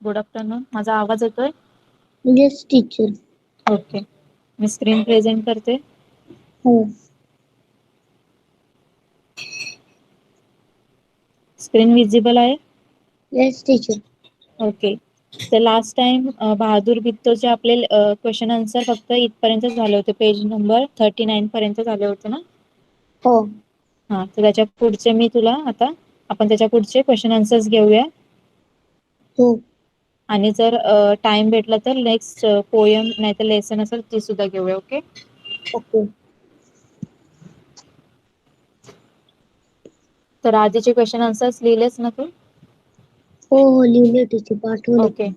Good afternoon. माझा आवाज येतोय? Yes teacher. ओके. मी स्क्रीन प्रेझेंट करते. हो. स्क्रीन विजिबल आहे? Yes teacher. ओके. तर लास्ट टाइम बहादूर बित्तोचे आपले क्वेश्चन आन्सर फक्त इथपर्यंत झाले होते. पेज नंबर 39 पर्यंत झाले होते ना? हो. हा, तर त्याच्या पुढचे मी तुला आता आपण त्याच्या पुढचे क्वेश्चन आन्सर्स घेऊया. हो. आणि जर टाइम भेटला तर नेक्स्ट पोयम नाही तर लेसन असेल ती सुद्धा घेऊया. ओके. ओके. तर आधीचे क्वेश्चन आन्सर्स लिहिलेस ना तू? हो लिहिले टीचर, पाठवले. ओके.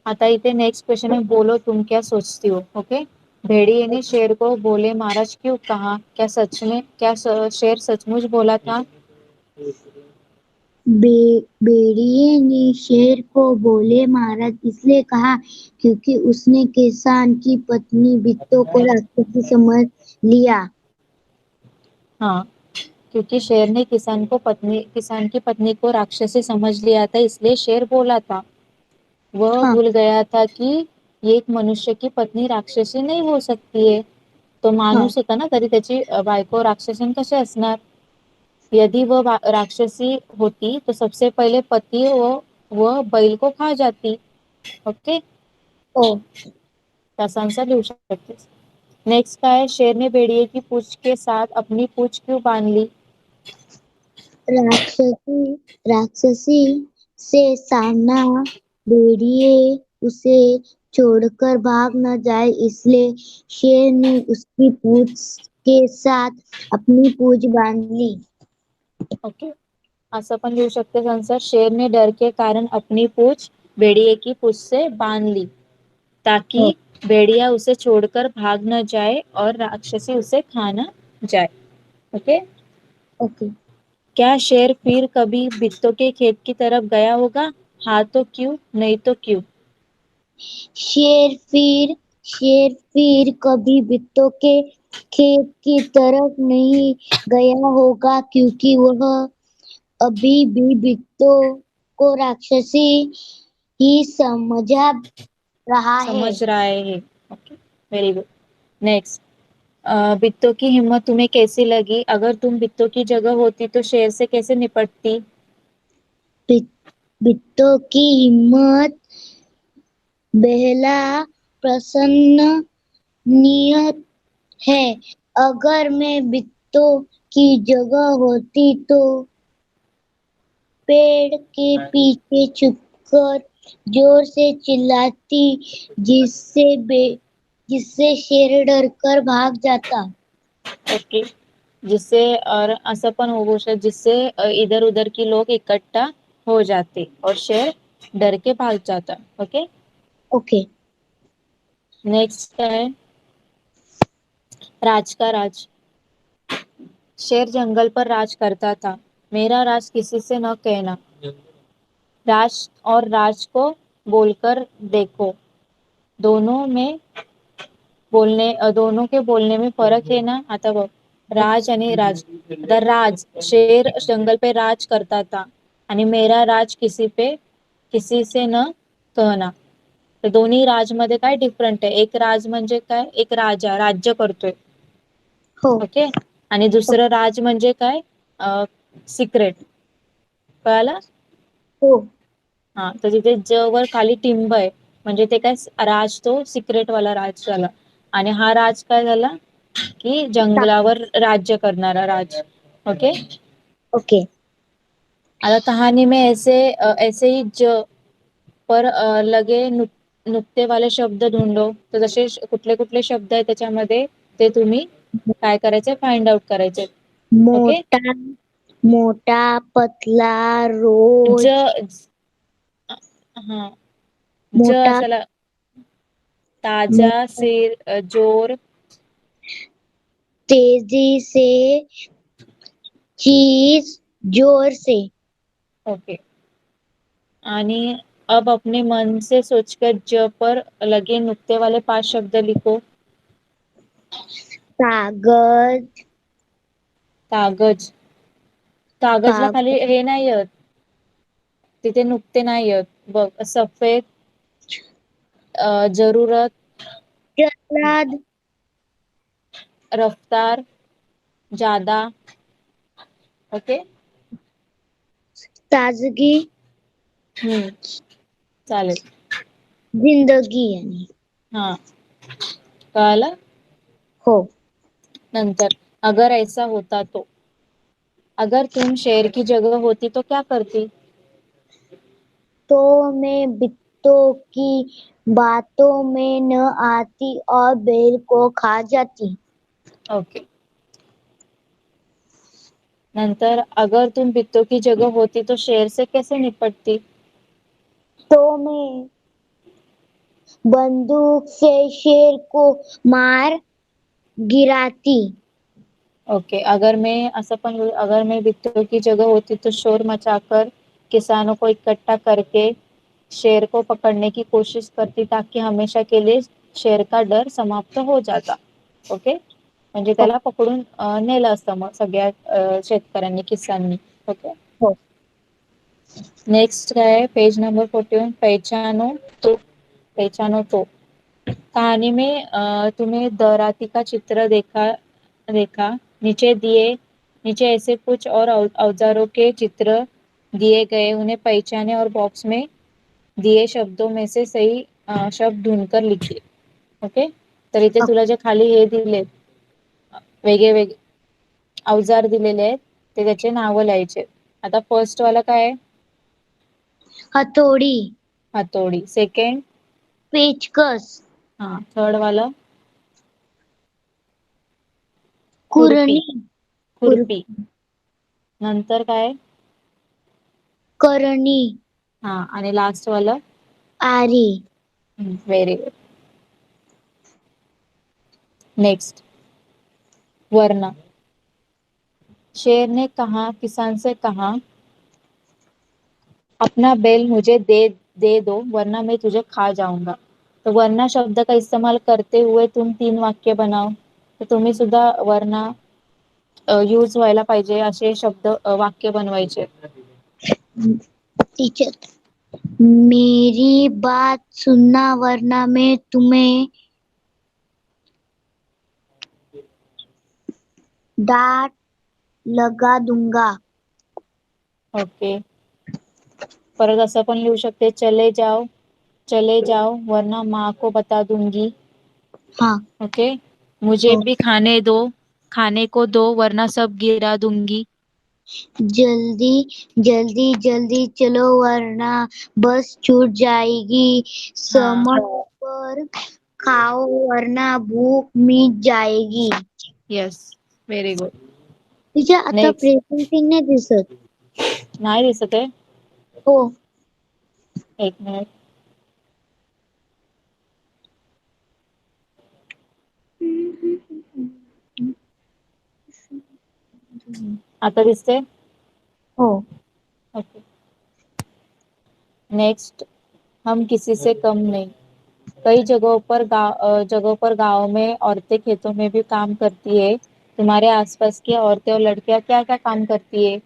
आता इथे नेक्स्ट क्वेश्चन है, बोलो तुम क्या सोचती हो. ओके. भेड़िए ने शेर को बोले महाराज क्यों कहा, क्या सच में क्या शेर सचमुच बोला था? भेड़िए ने शेर को बोले महाराज इसलिए कहा क्योंकि उसने किसान की पत्नी बित्तो को राक्षसी समझ लिया। हाँ, क्योंकि शेर ने किसान की पत्नी को राक्षसी समझ लिया था, इसलिए शेर बोला था. वह हाँ. भूल गया था कि ये एक मनुष्य की पत्नी राक्षसी नहीं हो सकती है. तो हाँ. माणूस होता ना, तरी त्याची बायको राक्षसीन कशी असणार? यदि वह राक्षसी होती तो सबसे पहले पति वह बैल को खा जाती. ओके. हो. त्याचा आन्सर लिहू शकतेस. नेक्स्ट काय है, शेर ने भेड़िए की पूंछ के साथ अपनी पूंछ क्यों बांध ली? राक्षसी से सामना भेड़िए उसे छोड़कर भाग न जाए इसलिए शेर ने उसकी पूंछ के साथ अपनी पूंछ बांध ली. ओके. असं पण लिहू शकतेस आन्सर, शेर ने डर के कारण अपनी पूंछ भेड़िए की पूंछ से बांध ली ताकि हो. भेड़िया उसे छोड़कर भाग न जाए और राक्षसी उसे खा न जाए. ओके. ओके. क्या शेर फिर कभी बित्तों के खेत की तरफ गया होगा? हाँ तो क्यों, नहीं तो क्यों? शेर फिर कभी बित्तों के खेत की तरफ नहीं गया होगा क्योंकि वह अभी भी बित्तों को राक्षसी ही समझ रहा है. Okay, very good. नेक्स्ट, बित्तों की हिम्मत तुम्हें कैसी लगी? अगर तुम बित्तों की जगह होती तो शेर से कैसे निपटती? बित्तों की हिम्मत बेहला प्रसन्न नियत है. अगर मैं बित्तों की जगह होती तो पेड़ के पीछे छुपकर जोर से चिल्लाती जिससे शेर डरकर भाग जाता. ओके. जिससे और असं पण होऊ शकतं जिससे इधर उधर की लोग इकट्ठा हो जाते और शेर डर के भाग जाता. ओके. ओके. नेक्स्ट है राज का राज. शेर जंगल पर राज करता था, मेरा राज किसी से न कहना. राज और राज को बोलकर देखो, दोनों में दोनों के बोलने में फरक है ना. आता बघ, राज आणि राज. आता राज, शेर जंगल पे राज करता था आणि मेरा राज किसी से न कहना. तर दोन्ही राजमध्ये काय डिफरंट आहे? एक राज म्हणजे काय? एक राजा राज्य करतोय. हो. ओके. आणि दुसरं राज म्हणजे काय? सिक्रेट. कळालं? हो. हा, तर तिथे ज वर खाली टिंब आहे म्हणजे ते काय राज, तो सिक्रेट वाला राज झाला. आणि हा राज काय झाला की जंगलावर राज्य करणारा राज. ओके. ओके. आता कहानी में ऐसे ही ज पर लगे नुक्ते वाले शब्द ढूंढो. तर तसे कुठले कुठले शब्द आहेत त्याच्यामध्ये ते तुम्ही काय करायचे? फाइंड आउट करायचे. ओके. मोठा, मोठा, पतला, ज रोज, हा, ज मोठा, चला, ताजा, मोठा, सिर, जोर, तेजी से, चीज, जोर से. ओके. आणि अब अपने मन से सोचकर ज पर लगे नुक्ते वाले 5 शब्द लिखो. कागज, कागज. कागजला खाली कागज, हे नाही येत. तिथे नुक्ते नाही आहेत बघ. सफेद, जरूरत, जल्लाद, रफ्तार, ज्यादा. ओके. ताजगी, चालेल. जिंदगी यानी. हा, कळालं. हो. नंतर अगर ऐसा होता तो, अगर तुम शेर की जगह होती तो क्या करती. तो मैं बित्तों की बातों में न आती और बैल को खा जाती. ओके. नंतर अगर तुम बित्तों की जगह होती तो शेर से कैसे निपटती. तो मैं बंदूक से शेर को मार गिराती. ओके. अगर मैं असं पण अगर मैं बित्तों की जगह होती तो शोर मचाकर किसानों को इकट्ठा करके शेर को पकड़ने की कोशिश करती ताकि हमेशा के लिए शेर का डर समाप्त हो जाता. ओके. म्हणजे त्याला पकडून नेलं असतं मग सगळ्या शेतकऱ्यांनी, किसाननी. ओके. हो. नेक्स्ट काय आहे, पेज नंबर 41. पहचानो तो. कहानी में तुम्हें दराती का चित्र देखा नीचे ऐसे कुछ और औजारों के चित्र दिए गए, उन्हें पहचाने और बॉक्स में दिए शब्दों में से सही शब्द ढूंढकर लिखिए. ओके. तर इथे तुला जे खाली हे दिले, वेगळे वेगळे अवजार दिलेले आहेत, ते त्याचे नावं लिहायचे. आता फर्स्ट वाला काय आहे. हथौड़ी, हातोडी. सेकंड. पेचकस, हा. थर्ड वाला खुरपी. कुरनी, खुरपी. नंतर काय. करनी, हा. आणि लास्ट वाला आरी. Very good. नेक्स्ट. वरना. शेर ने कहा, किसान से कहा, अपना बैल मुझे दे दो वरना मैं तुझे खा जाऊंगा. तो वरना शब्द का इस्तेमाल करते हुए तुम 3 वाक्य बनाव. तर तुम्ही सुद्धा वरना यूज व्हायला पाहिजे असे शब्द वाक्य बनवायचे. टीचर, मेरी बात सुनना वरना मैं तुम्हें डांट लगा दूंगा. ओके. परत असं पण लिहू शकते, चले जाओ वरना माँ को बता दूंगी. हाँ. ओके. मुझे हो. भी खाने को दो वरना सब गिरा दूंगी. जल्दी जल्दी जल्दी चलो वरना बस छूट जाएगी. समय पर खाओ वरना भूख मिट जाएगी. येस. Very good. तिच्या आता नेक्स्ट. प्रेझेंटिंग नाही दिसत. नाही दिसत आहे. हो. एक मिनिट. आता दिसते. हो. ओके. नेक्स्ट. हम किसी से कम नहीं. कई जगहों पर गाँव में औरतें खेतों में भी काम करती है. तुम्हारे आसपास की औरतें और लड़कियां क्या क्या काम करती है.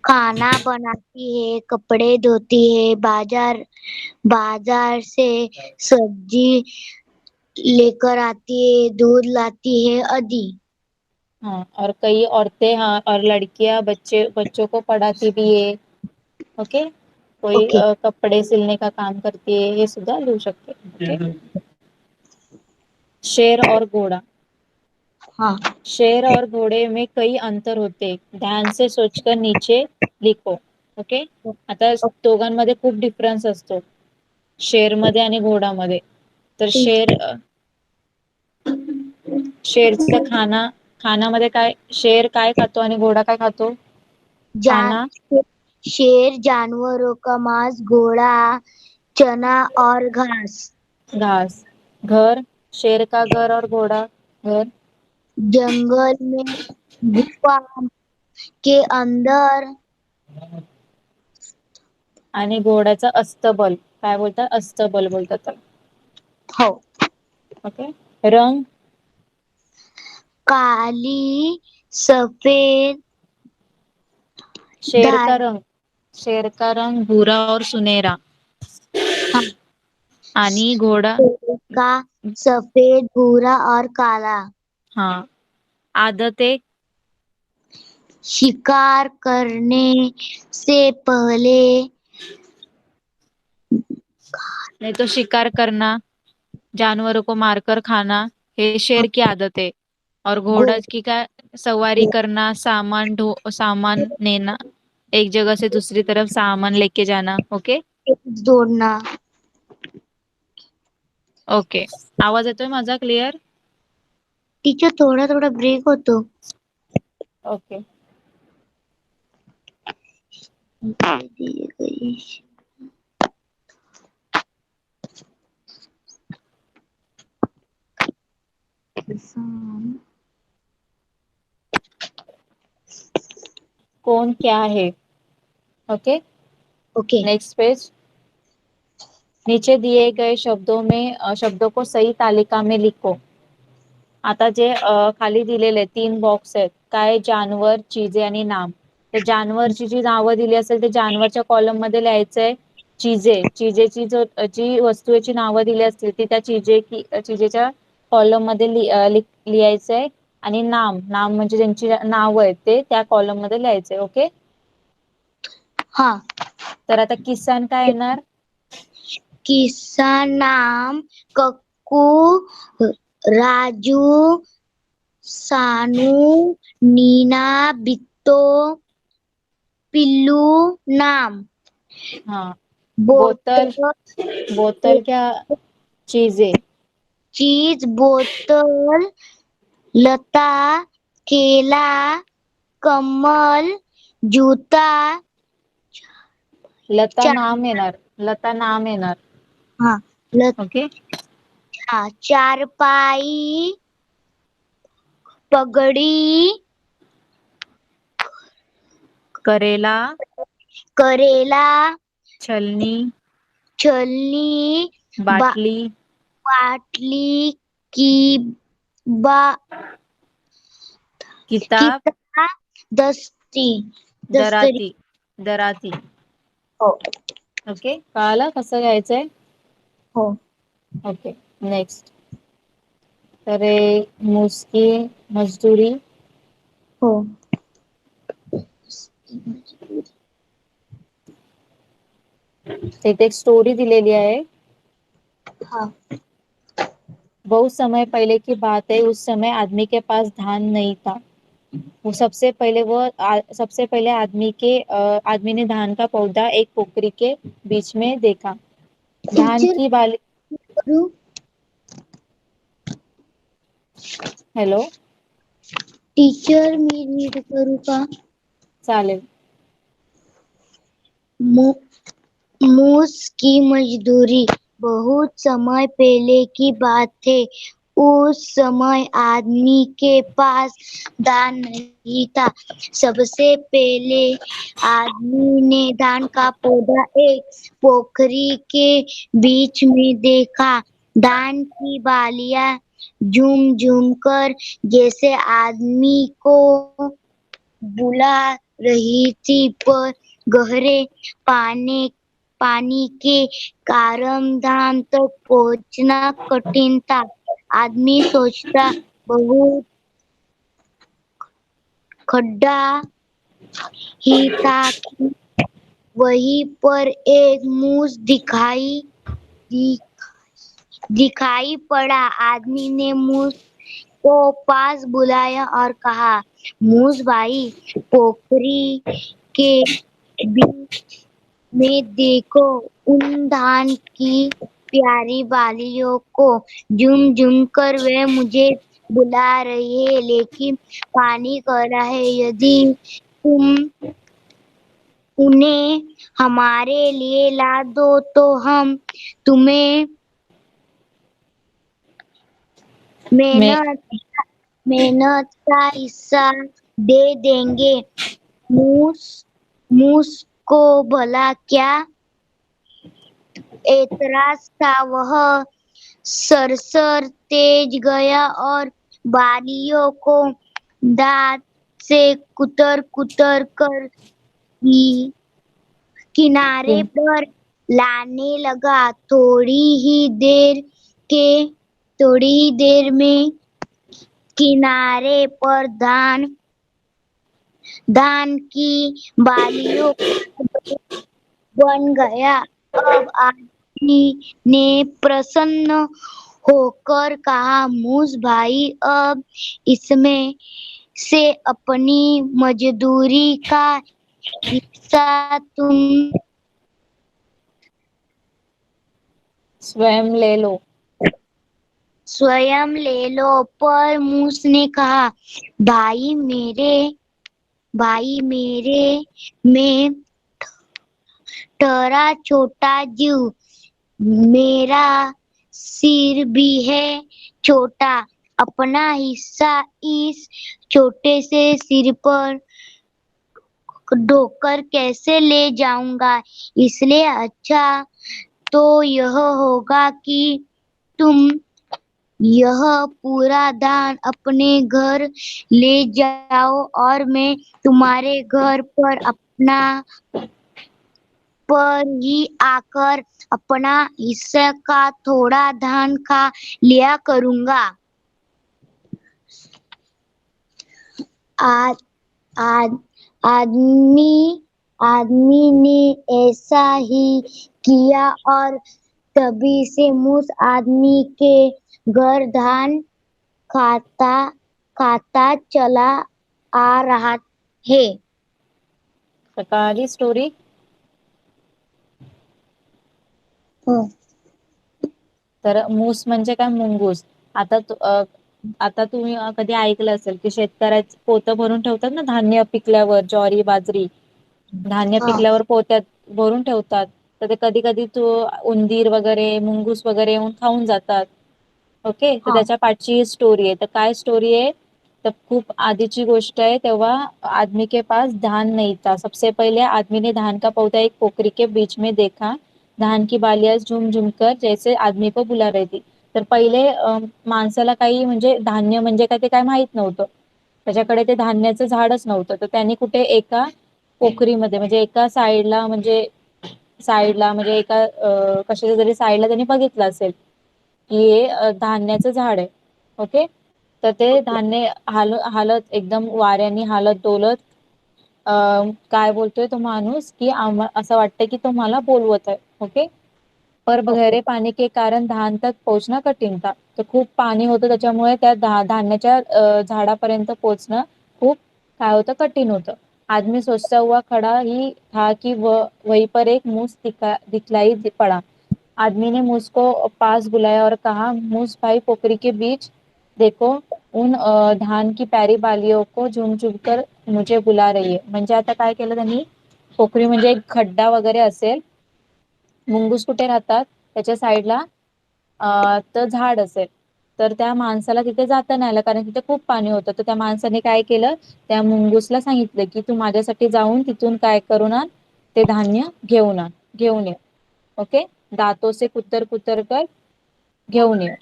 खाना बनाती है, कपड़े धोती है, बाजार से सब्जी लेकर आती है, दूध लाती है आदि. हाँ. और कई औरतें, हाँ, और लड़कियां बच्चों को पढ़ाती भी है. ओके. कोई ओके. कपड़े सिलने का काम करती है, हे सुद्धा लिहू शकते. ओके. शेर और घोड़ा. हाँ. शेर और घोड़े में कई अंतर होते. ध्यान से सोचकर नीचे लिखो. ओके. आता दोघांमध्ये खूप डिफरन्स असतो शेरमध्ये आणि घोडामध्ये. तर शेरचा खानामध्ये काय, शेर काय खातो आणि घोडा काय खातो. जान खाना. शेर जानवरों का मांस, घोड़ा चना और घास. घास. घर. शेर का घर और घोड़ा घर. जंगल में गुफा के अंदर. आणि घोड्याचं अस्तबल. काय बोलतात, अस्तबल बोलतात त्याला. हो. ओके. रंग. काली सफेद शेर का धार. रंग. शेर का रंग भूरा और सुनहरा हाँ, आणि घोड़ा शेर का सफेद, भूरा और काला। हाँ आदतें शिकार करने से पहले नहीं तो शिकार करना जानवरों को मारकर खाना ये शेर की आदत है और घोड़ा की क्या सवारी करना सामान लेना एक जगह से दूसरी तरफ सामान लेके जाना ओके घोड़े दौड़ना। ओके आवाज येतोय माझा क्लिअर टीचर थोड़ा थोड़ा ब्रेक होतो. ओके कौन क्या है ओके ओके. नेक्स्ट पेज नीचे दिए गए शब्दों में शब्दों को सही तालिका में लिखो आता जे खाली दिलेले 3 बॉक्स आहेत काय जानवर चिजे आणि नाम तर जानवरची जी नावं दिली असेल ते जानवरच्या कॉलम मध्ये लिहायचंय चिजेची जी वस्तूची नावं दिली असतील ती त्या चिजेच्या कॉलम मध्ये लिहायचंय आणि नाम म्हणजे ज्यांची नाव आहेत ते त्या कॉलम मध्ये लिहायचंय ओके हा. तर आता किसान काय येणार किसान नाम कक्कू, राजू, सानू, नीना, बिट्टो, पिल्लू नाम. हाँ बोतल बोतल, बोतल क्या चीजें चीज, बोतल, लता, केला, कमल, जूता, लता चा, नाम येणार लता नाम येणार हा, ओके लता, चारपाई, पगडी, करेला करेला, छलनी छलनी, बाटली बाटली, की बा किताब किताब, दस्तरी. दराती दराती हो ओके कळालं कसं घ्यायचंय हो ओके नेक्स्ट तर हे मुस्की मजदूरी हो. तिथे एक स्टोरी दिलेली आहे हा. बहुत समय पहले की बात है उस समय आदमी के पास धान नहीं था वो सबसे पहले आदमी ने धान का पौधा एक पोखरी के बीच में देखा धान टीचर की बाली करू हेलो टीचर मी रीड करू का चालेल मूस की मजदूरी बहुत समय पहले की बात है उस समय आदमी के पास धान नहीं था सबसे पहले आदमी ने धान का पौधा एक पोखरी के बीच में देखा धान की बालियां झूम झूम कर जैसे आदमी को बुला रही थी पर गहरे पानी पानी के कारण धाम तक पहुंचना कठिन था आदमी सोचता बहुत खड्डा ही था कि वहीं पर एक मूस दि, दिखाई पड़ा आदमी ने मूस को पास बुलाया और कहा मूस भाई पोखरी के बीच में देखो उन धान की प्यारी बालियों को झूम झूम कर वे मुझे बुला रही है लेकिन पानी कह है यदि तुम उन्हें हमारे लिए ला दो तो हम तुम्हें मैं मेहनत मेहनत का हिस्सा दे देंगे मूस मूस को भला क्या एतराज था वह सरसर तेज गया और बालियों को दांत से कुतर कुतर कर ही किनारे पर लाने लगा। थोड़ी ही देर में किनारे पर धान की बालियों बन गया। अब आदमी ने प्रसन्न होकर कहा, मूस भाई, अब इसमें से अपनी मजदूरी का हिस्सा तुम स्वयं ले लो। स्वयं ले लो। पर मूस ने कहा, भाई मेरे में ठहरा छोटा जीव, मेरा सिर भी है छोटा, अपना हिस्सा इस छोटे से सिर पर ढोकर कैसे ले जाऊंगा। इसलिए अच्छा तो यह होगा कि तुम यह पूरा धान अपने घर ले जाओ और मैं तुम्हारे घर पर ही आकर अपना हिस्से का थोड़ा धान खा लिया करूंगा। आज आज आदमी आदमी ने ऐसा ही किया और तभी से मूस आदमी के घर धान खाता खाता चला आ रहा है। सकाळी स्टोरी. तर मूस म्हणजे काय, मुंगूस. आता तुम्ही कधी ऐकलं असेल की शेतकऱ्याचं पोतं भरून ठेवतात ना धान्य पिकल्यावर, ज्वारी बाजरी धान्य हा पिकल्यावर पोत्यात भरून ठेवतात. तर ते कधी कधी उंदीर वगैरे मुंगूस वगैरे येऊन खाऊन जातात. ओके, तर हा त्याच्या पाठची स्टोरी आहे. तर काय स्टोरी आहे, तर खूप आधीची गोष्ट आहे. तेव्हा आदमी के पास धान नहीं था. सबसे पहले आदमी ने धान का पौधा एक पोखरी के बीच में देखा. धान की बालियां झुम झुम कर जैसे आदमी को बुला रही थी. तर पहिले माणसाला काही म्हणजे धान्य म्हणजे काय ते काय माहित नव्हतं. त्याच्याकडे ते धान्याचं झाडच नव्हतं. तर त्यांनी कुठे एका पोखरीमध्ये म्हणजे एका साईडला म्हणजे एका कशाच्या तरी साईडला त्यांनी बघितलं असेल की हे धान्याचं झाड आहे. ओके, तर ते धान्य हालत एकदम वाऱ्याने हालत डोलत काय बोलतोय तो माणूस की असं वाटतं की तो मला बोलवत आहे. ओके, पर ओके गहरे पानी के कारण धान तक पोहोचना कठीण था. तर खूप पाणी होतं त्याच्यामुळे त्या धान्याच्या झाडापर्यंत पोहोचणं खूप काय होतं, कठीण होतं. आदमी सोचता हुआ खड़ा ही था कि वहीं पर एक मूस दिखलाई पड़ा. आदमी ने मूस को पास बुलाया और कहा, मूस भाई, पोखरी के बीच देखो, उन धान की प्यारी बालियों को झुम झुम कर मुझे बुला रही है. म्हणजे आता काय केलं त्यांनी, पोखरी म्हणजे एक खड्डा वगैरे असेल, मुंगूस कुठे राहतात त्याच्या साईडला तर झाड असेल. तर त्या माणसाला तिथे जाता नाही आलं कारण तिथे खूप पाणी होतं. तर त्या माणसाने काय केलं, त्या मुंगूसला सांगितलं की तू माझ्यासाठी जाऊन तिथून काय करून आण, ते धान्य घेऊन ये. ओके, दातो से कुतर कुतर कर घेऊन ये.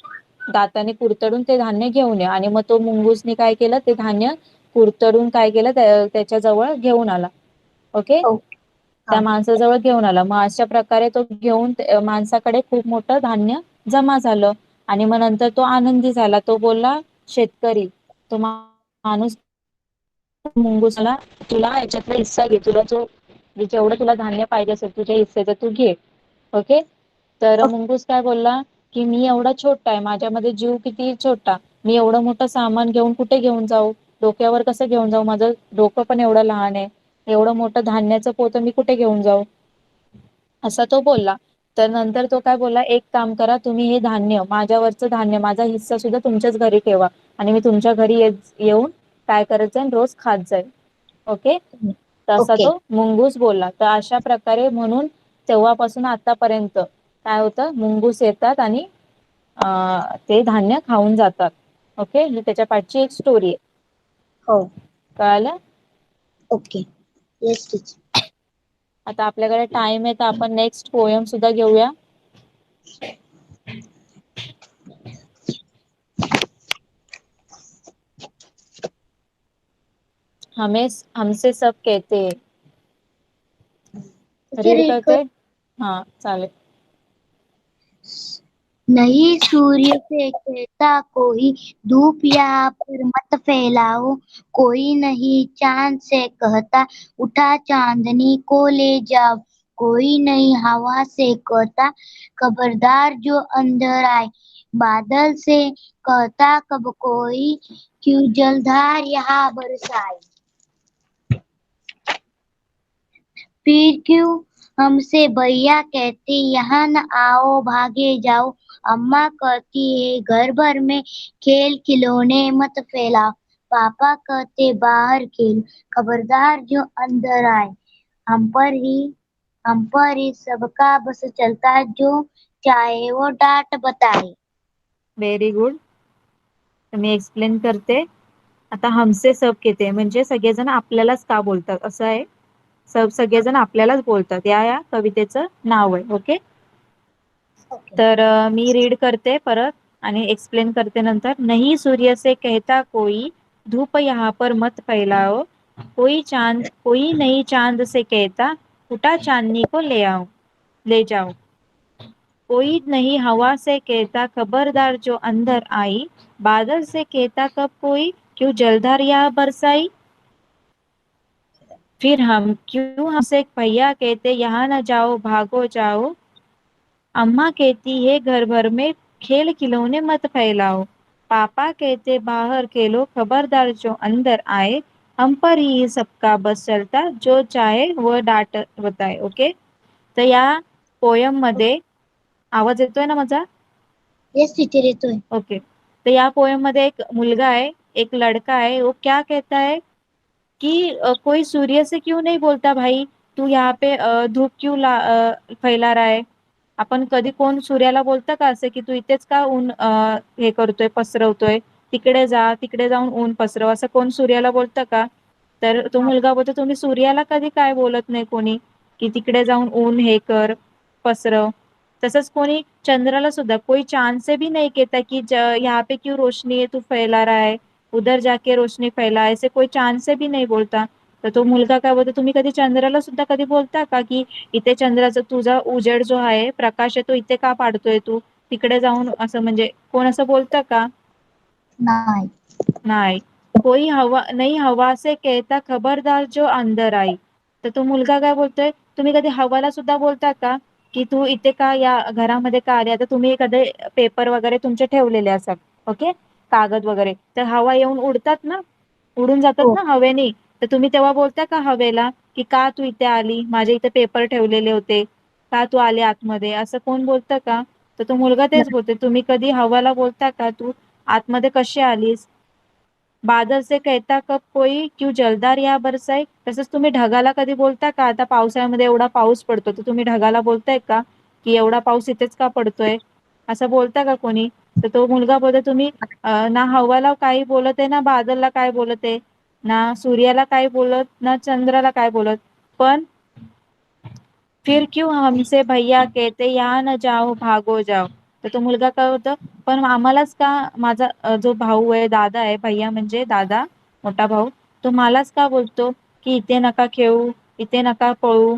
दाताने कुरतडून ते धान्य घेऊन ये. आणि मग तो मुंगूसने काय केलं, ते धान्य कुरतडून काय केलं त्याच्याजवळ घेऊन आला. ओके, ओके त्या हा माणसाजवळ घेऊन आला. मग अशा प्रकारे तो घेऊन माणसाकडे खूप मोठं धान्य जमा झालं. आणि मग नंतर तो आनंदी झाला. तो बोलला, शेतकरी, तो माणूस मुंगूसला, तुला याच्यातला हिस्सा घे, तुला जेवढं तुला धान्य पाहिजे असेल तुझ्या हिस्सेचं तू घे. ओके, तर मुंगूस काय बोलला की मी एवढा छोटा आहे, माझ्यामध्ये जीव किती छोटा, मी एवढं मोठं सामान घेऊन कुठे घेऊन जाऊ, डोक्यावर कसं घेऊन जाऊ, माझं डोकं पण एवढं लहान आहे, एवढं मोठं धान्याचं पोतं मी कुठे घेऊन जाऊ, असा तो बोलला. तर नंतर तो काय बोलला, एक काम करा, तुम्ही हे धान्य, माझ्यावरचं धान्य, माझा हिस्सा सुद्धा तुमच्याच घरी ठेवा आणि मी तुमच्या घरी येऊन काय करत जाईन, रोज खात जाईल. ओके, तसा ओके तो मुंगूस बोलला. तर अशा प्रकारे म्हणून तेव्हापासून आतापर्यंत काय होतं, मुंगूस येतात आणि ते धान्य खाऊन जातात. ओके, ही त्याच्या पाठची एक स्टोरी आहे. हो कळालं? Okay yes teacher. आता आपल्याकडे टाइम आहे तर आपण नेक्स्ट पोयम सुद्धा घेऊया. हमसे सब कहते हैं. ऐसे रीड रीड करते. कर. हा चालेल. नहीं सूर्य से कहता कोई धूप यहाँ पर मत फैलाओ, कोई नहीं चांद से कहता उठा चांदनी को ले जाओ, कोई नहीं हवा से कहता खबरदार जो अंदर आए, बादल से कहता कब कोई क्यों जलधार यहाँ बरसाए. फिर क्यों हमसे भैया कहते यहाँ न आओ भागे जाओ, अम्मा कहती है घर भर में खेल खिलौने मत फैलाओ, पापा कहते बाहर खेल खबरदार जो अंदर आए, हम पर ही हम पर ही सबका बस चलता जो चाहे वो डांट बताए. Very good. मी एक्सप्लेन करते. आता हमसे सब कहते म्हणजे सगळेजण आपल्यालाच का बोलतात असं आहे. सगळेजण आपल्यालाच बोलतात या कवितेचं नाव आहे. ओके. तर मी रीड करते परत आणि एक्सप्लेन करते नंतर. नहीं सूर्य से कहता कोई धूप यहाँ पर मत फैलाओ, कोई नहीं चांद से कहता उठा चांदनी को ले जाओ, कोई नहीं हवा से कहता खबरदार जो अंदर आई, बादल से कहता कब कोई क्यों जलधार यहाँ बरसाई, फिर हम क्यों हमसे भैया कहते यहाँ न जाओ भागो जाओ, अम्मा कहती है घर भर में खेल खिलौने मत फैलाओ, पापा कहते बाहर खेलो खबरदार जो अंदर आए, हम पर ही सबका बस चलता जो चाहे वो डांट बताए. ओके. तर या पोयम मध्ये आवाज येतोय ना माझा? यस टीचर येतोय. ओके. तर या पोयम मध्ये एक मुलगा आहे, एक लड़का है, वो क्या कहता है कि कोई सूर्य से क्यों नहीं बोलता भाई, तू यहाँ पे धूप क्यों फैला रहा है. आपण कधी कोण सूर्याला बोलतं का असे की तू इथेच का ऊन हे करतोय पसरवतोय, तिकडे जा, तिकडे जाऊन ऊन पसरव, असं कोण सूर्याला बोलतं का. तर तो मुलगा बोलतो तुम्ही सूर्याला कधी काय बोलत नाही कोणी की तिकडे जाऊन ऊन हे कर पसरव. तसंच कोणी चंद्राला सुद्धा कोई चांद से भी नहीं कहता कि यहाँ पे क्यों रोशनी है तू फैला रहा है, उधर जाके रोशनी फैला, ऐसे कोई चांद से भी नाही बोलता. तर तो मुलगा काय बोलतो तुम्ही कधी चंद्राला सुद्धा कधी बोलता का की इथे चंद्राचा तुझा उजेड जो आहे प्रकाश आहे तो इथे का पाडतोय तू, तिकडे जाऊन असं म्हणजे कोण असं बोलतं का. नाही. नाही. कोई हवा नहीं हवा से कहता खबरदार जो अंदर आई. तर तो मुलगा काय बोलतोय तुम्ही कधी हवाला सुद्धा बोलता का की तू इथे का या घरामध्ये का आली. आता तुम्ही कधी पेपर वगैरे तुमचे ठेवलेले असतात ओके कागद वगैरे, तर हवा येऊन उडतात ना, उडून जातात हो. ना हवेने, तर तुम्ही तेव्हा बोलता का हवेला की का तू इथे आली, माझे इथे पेपर ठेवलेले होते, का तू आली आतमध्ये, असं कोण बोलतं का. तर तो मुलगा तेच बोलते तुम्ही कधी हवाला बोलता का तू आतमध्ये कशी आलीस. बादल से कहता कब कोई क्यों जलदार या बरसाई. तसंच तुम्ही ढगाला कधी बोलता का आता पावसाळ्यामध्ये एवढा पाऊस पडतो तर तुम्ही ढगाला बोलताय का की एवढा पाऊस इथेच का पडतोय, असं बोलता का कोणी. तर तो मुलगा बोलतो तुम्ही ना हवाला काही बोलत आहे ना बादलला काय बोलत आहे, ना सूर्याला काय बोलत ना चंद्राला काय बोलत, पण फिर क्यों हमसे भैया कहते यहाँ न जाओ भागो जाओ. तर तो मुलगा काय होतं पण आम्हालाच का माझा जो भाऊ आहे दादा आहे भैया म्हणजे दादा मोठा भाऊ, तो मलाच का बोलतो की इथे नका खेळू, इथे नका पळू,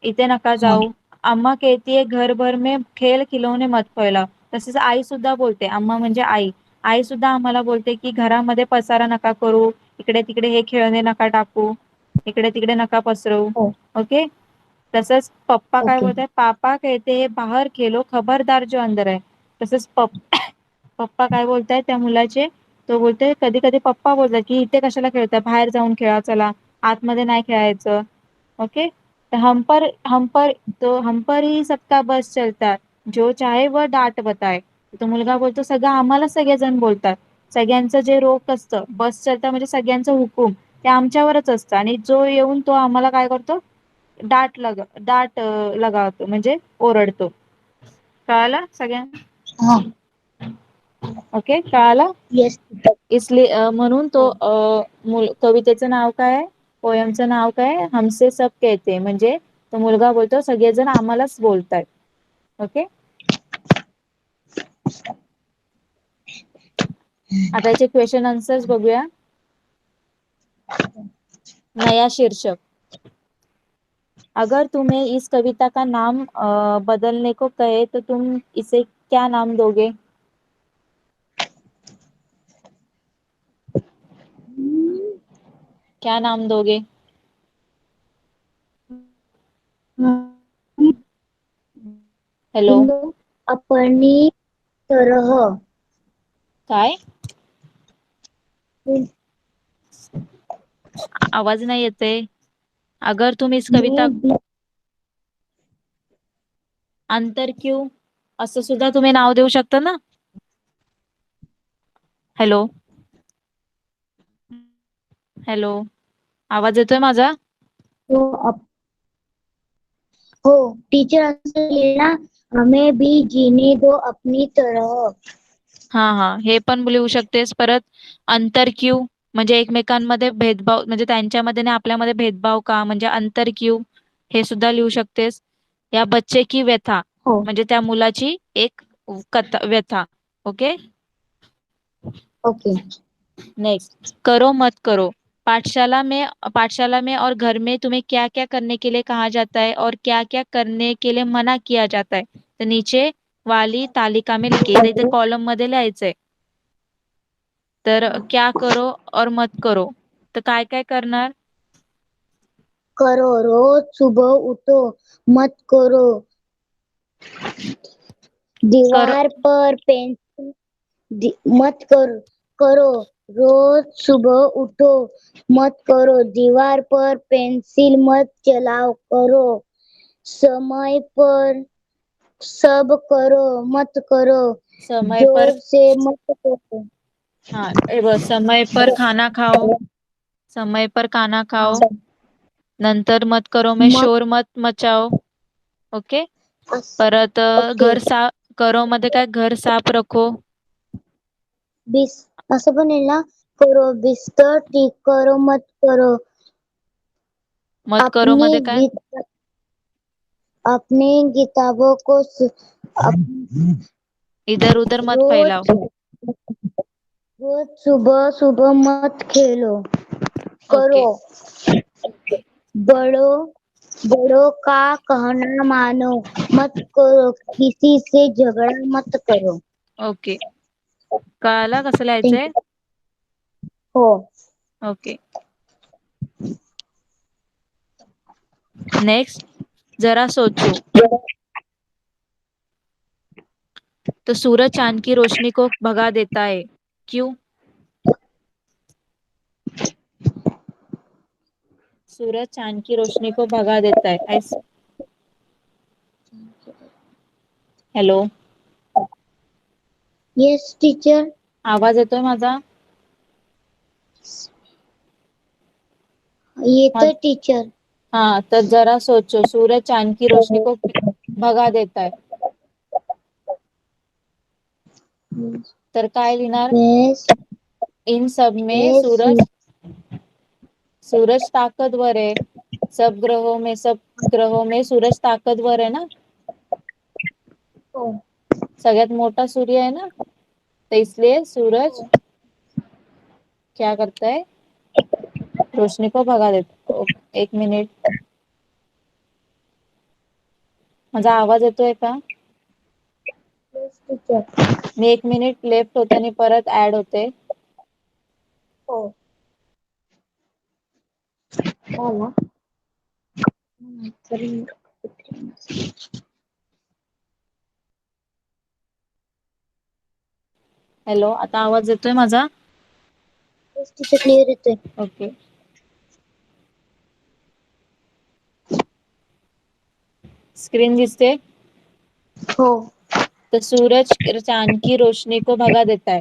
इथे नका जाऊ. अम्मा कहती है घर भर में खेल खिलौने मत फैलाओ. तसेच आई सुद्धा बोलते, अम्मा म्हणजे आई, आई सुद्धा आम्हाला बोलते की घरामध्ये पसारा नका करू, इकडे तिकडे हे खेळणे नका टाकू, इकडे तिकडे नका पसरवू. हो. ओके. तसंच पप्पा काय ओके. बोलतात पापा कहते हैं बाहर खेलो खबरदार जो अंदर आहे. तसंच पप्पा काय बोलतायत त्या मुलाचे, तो बोलतोय कधी कधी पप्पा बोलतात की इथे कशाला खेळताय, बाहेर जाऊन खेळा चला, आतमध्ये नाही खेळायचं. ओके. तर हम पर ही सबका बस चलता जो चाहे वह डांट बताए. तो मुलगा बोलतो सगळं आम्हाला सगळेजण बोलतात, सगळ्यांचं जे रोख असतं बस चलता म्हणजे सगळ्यांचं हुकूम ते आमच्यावरच असतं आणि जो येऊन तो आम्हाला काय करतो डाट लगावतो म्हणजे ओरडतो. कळालं सगळ्यांना. हा. ओके कळालं. येस. इसलिए म्हणून तो हो. कवितेचं नाव काय आहे, पोयमचं नाव काय आहे, हमसे सब कहते, म्हणजे तो मुलगा बोलतो सगळेजण आम्हालाच बोलतायत. ओके. आता याचे क्वेश्चन आन्सर्स बघूया. नया शीर्षक अगर तुम्हें इस कविता का नाम बदलने को कहे तो तुम इसे क्या नाम दोगे? क्या नाम दोगे? हॅलो, अपनी तरह काय? आवाज नाही येते. अगर तुम इस कविता में भी अंतर क्यों असं सुद्धा तुम्ही नाव देऊ शकता ना. हॅलो, हॅलो, आवाज येतोय माझा? तो हो टीचर असं लिहिला हमें भी जीने दो अपनी तरह. हा हा, हे पण लिहू शकतेस. परत अंतर क्यू म्हणजे एकमेकांमध्ये भेदभाव, म्हणजे त्यांच्यामध्ये आणि आपल्यामध्ये भेदभाव का, म्हणजे अंतर क्यू, हे सुद्धा लिहू शकतेस. या बच्चे की व्यथा हो म्हणजे त्या मुलाची एक कथा व्यथा. ओके. ओके. नेक्स्ट, करो मत करो. पाठशाला में और घर में तुम्हें क्या क्या करने के लिए कहा जाता है और क्या क्या करने के लिए मना किया जाता है. तर नीचे वाली तालिका में लिखिए. इथे कॉलम मध्ये लिहायचंय. तर क्या करो और मत करो, तर काय काय करणार? करो रोज सुबह उठो मत करो कर दीवार पर पेंसिल मत करो करो रोज सुबह उठो मत करो दीवार पर पेंसिल मत चलाओ करो समय पर सब करो मत करो समय पर, जोर से मत करो. हाँ ए बघ, समय पर खाना खाओ. समय पर खाना खाओ. नंतर मत करो में मत शोर मत मचाओ. ओके. अस- परत ओके घर साफ करो मध्ये काय, घर साफ रखो. बिस असं पण आहे ना करो बिस्तर ठीक करो मत करो मत करो अपनी मध्ये काय, गीत अपनी किताबों को इधर उधर मत फैलाओ. रोज रोज सुबह सुबह मत खेलो करो ओके. बड़ों बड़ों का कहना मानो मत करो किसी से झगड़ा मत करो. ओके, कळालं कसं थैंक लिहायचंय? यू. हो ओके. नेक्स्ट, जरा सोचो. तो सूरज चांद की रोशनी को भगा देता है, क्यों? सूरज चांद की रोशनी को भगा देता है ऐस. Hello, yes teacher. आवाज येतोय माझा? येतं टीचर. हाँ, तो जरा सोचो, सूरज चांद की रोशनी को भगा देता है. तर काय लिहिणार? येस इन सब में येस सूरज, सूरज ताकतवर है. सब ग्रहों में सूरज ताकतवर है ना. हो सगळ्यात मोठा सूर्य है ना, तो इसलिए सूरज क्या करता है, रोशनी को भगा देता. एक मिनिट, माझा आवाज येतोय का? Yes teacher. मी 1 मिनिट लेफ्ट होते आणि परत ऍड होते. हो झाला. हॅलो, आता आवाज येतोय माझा? येस टीचर क्लिअर येतोय. ओके. स्क्रीन दिसते. हो तो सूरज चांद की रोशनी को भगा देता है.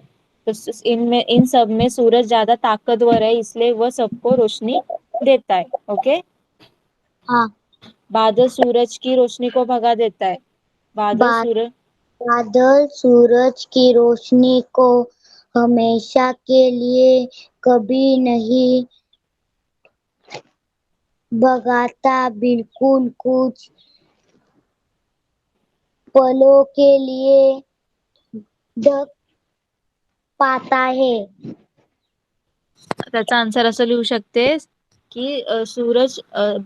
तो इन सब में सूरज ज्यादा ताकतवर है, इसलिए वह सबको रोशनी देता है. ओके. हाँ बादल सूरज की रोशनी को भगा देता है. बादल बा- सूरज, बादल सूरज की रोशनी को हमेशा के लिए कभी नहीं भगाता बिल्कुल कुछ पलों के लिए ढक पाता है. त्याचा आन्सर असं लिहू शकतेस. की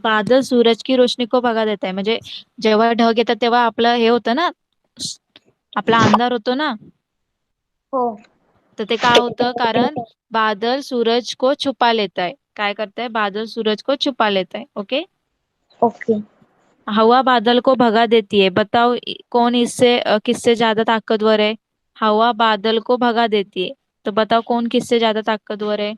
बादल सूरज की रोशनी को भगा देत आहे. म्हणजे जेव्हा ढग येतात तेव्हा आपलं हे होतं ना, आपला अंधार होतो ना. हो. तर ते का होतं, कारण बादल सूरज को छुपा लेता है. काय करताय, बादल सूरज को छुपा लेता है. ओके. ओके. हवा बादल को भगा देती है. बताओ कौन किससे ज्यादा ताकतवर है. हवा बादल को भगा देती है. तो बताओ कौन किससे ज्यादा ताकतवर है.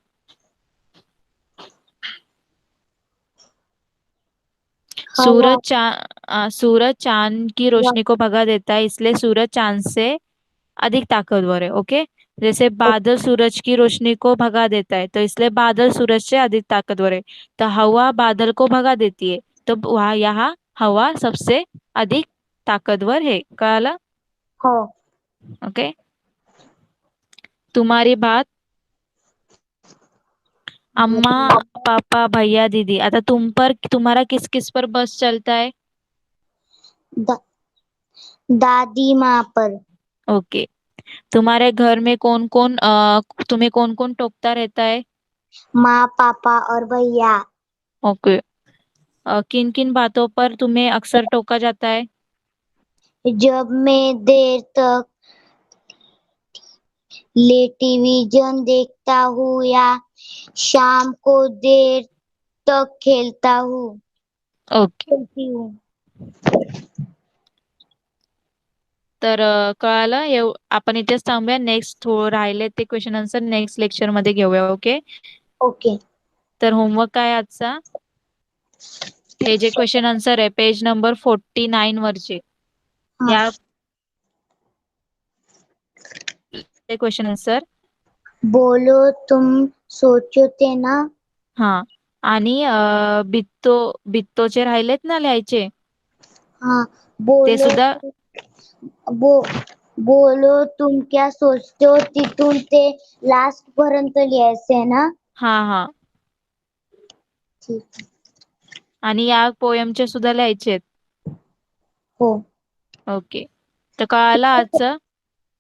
हवा. सूरज चांद की रोशनी को भगा देता है, इसलिए सूरज चांद से अधिक ताकतवर है. ओके. जैसे बादल सूरज की रोशनी को भगा देता है, तो इसलिए बादल सूरज से अधिक ताकतवर है. तो हवा बादल को भगा देती है, तो वहाँ यहाँ हवा सबसे अधिक ताकतवर है. कळालं. हो. ओके. तुम्हारी बात. अम्मा, पापा, भैया, दीदी. आता तुम्हारा किस किस पर बस चलता है. दा, दादी माँ पर. ओके. तुम्हारे घर में कौन कौन तुम्हें कौन कौन टोकता रहता है. माँ, पापा और भैया. ओके. किन किन बातों पर तुम्हें अक्सर टोका जाता है. जब मैं देर तक टेलीविजन देखता हूँ या शाम को देर तक ओके. खेलती हूँ. तर कळालं. आपण इथेच थांबूया. नेक्स्ट राहिले ते क्वेश्चन आन्सर नेक्स्ट लेक्चर मध्ये घेऊया. ओके. ओके. तर होमवर्क काय आजचा. हे जे क्वेश्चन आन्सर आहे पेज नंबर 49 वरचे. हाँ. या क्वेश्चन आन्सर. बोलो तुम सोचते ना. हा. आणि बित्तोचे राहिलेत ना लिहायचे. हाँ. ते बोलो. सुद्धा. बो बोलो तुम क्या सोचते हो तिथून ते लास्ट पर्यंत लिहायचंय ना. हा हा. ठीक. आणि या पोयमचे सुद्धा लिहायचे. हो. ओके. तर कळालं आजचं.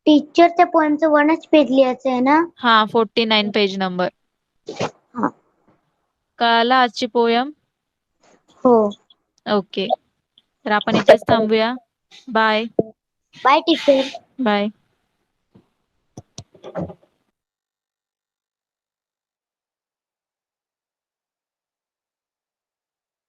टीचरच्या पोएमचं 1च पेज लिहायचं आहे ना. हा 49 पेज नंबर. हा. कळालं आजची पोयम. हो. ओके. तर आपण इथेच थांबूया. बाय. Bye teacher. बाय.